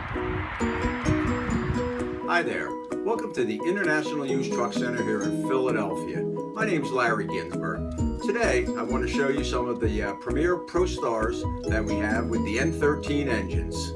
Hi there. Welcome to the International Used Truck Center here in Philadelphia. My name is Larry Ginsberg. Today I want to show you some of the premier Prostars that we have with the N13 engines.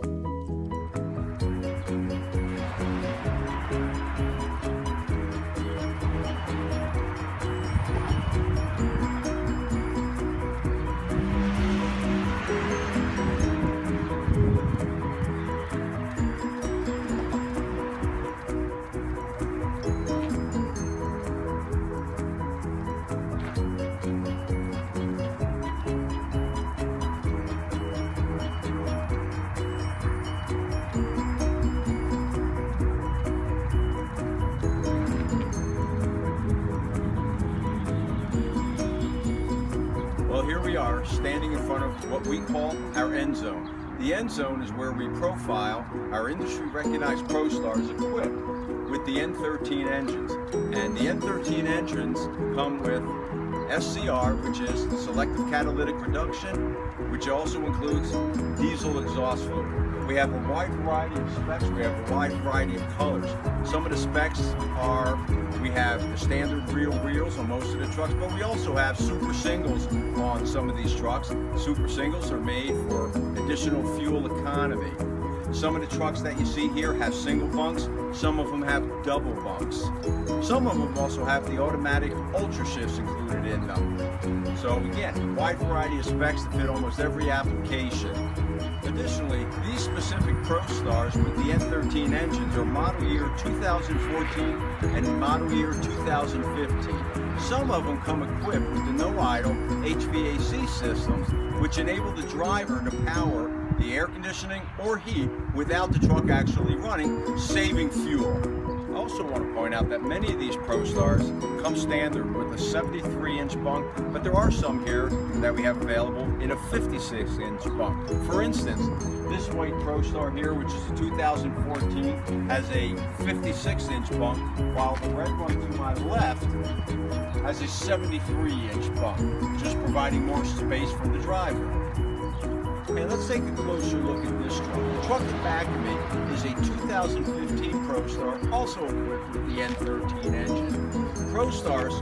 Well, here we are standing in front of what we call our end zone. The end zone is where we profile our industry recognized Prostars equipped with the N13 engines. And the N13 engines come with SCR, which is selective catalytic reduction, which also includes diesel exhaust fluid. We have a wide variety of specs, we have a wide variety of colors. Some of the specs are, we have the standard real wheels on most of the trucks, but we also have super singles on some of these trucks. Super singles are made for additional fuel economy. Some of the trucks that you see here have single bunks, some of them have double bunks. Some of them also have the automatic ultra shifts included in them. So again, wide variety of specs to fit almost every application. Additionally, these specific Prostars with the N13 engines are model year 2014 and model year 2015. Some of them come equipped with the no-idle HVAC systems, which enable the driver to power the air conditioning or heat without the truck actually running, saving fuel. I also want to point out that many of these Prostars come standard with a 73-inch bunk, but there are some here that we have available in a 56-inch bunk. For instance, this white Prostar here, which is a 2014, has a 56-inch bunk, while the red one to my left has a 73-inch bunk, just providing more space for the driver. Okay, let's take a closer look at this truck. The truck in back of me is a 2015 Prostar, also equipped with the N13 engine. Prostars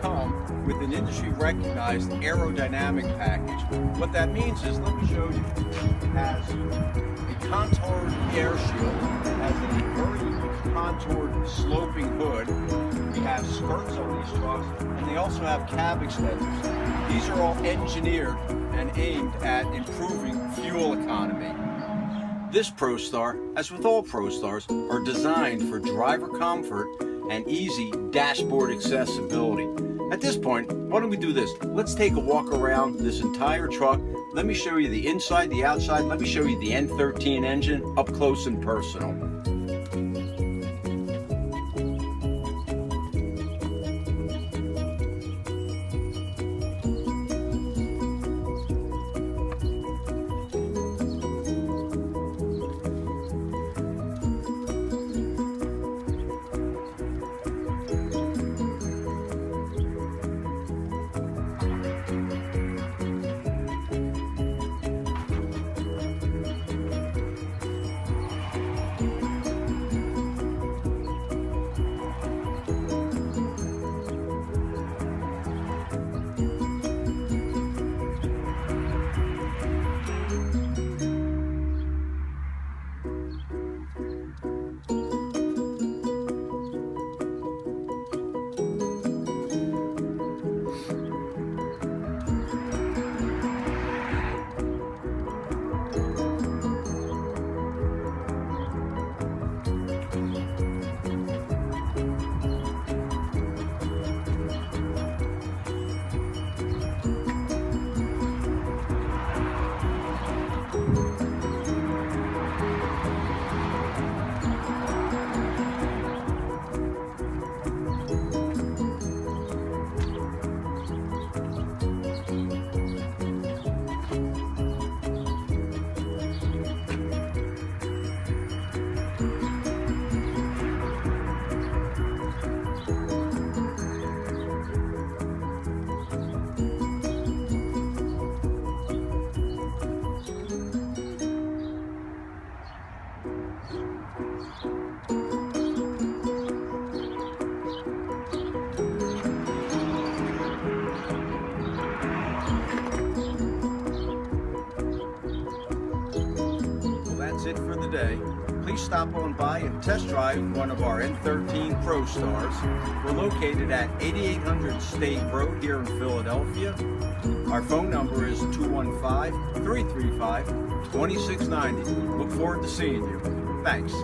come with an industry-recognized aerodynamic package. What that means is, let me show you, it has a contoured air shield, it has a very contoured sloping hood. We have skirts on these trucks, and they also have cab extenders. These are all engineered and aimed at improving fuel economy. This Prostar, as with all Prostars, are designed for driver comfort and easy dashboard accessibility. At this point, why don't we do this? Let's take a walk around this entire truck. Let me show you the inside, the outside. Let me show you the N13 engine up close and personal. it for the day, please stop on by and test drive one of our N13 Prostars. We're located at 8800 State Road here in Philadelphia. Our phone number is 215-335-2690. Look forward to seeing you. Thanks.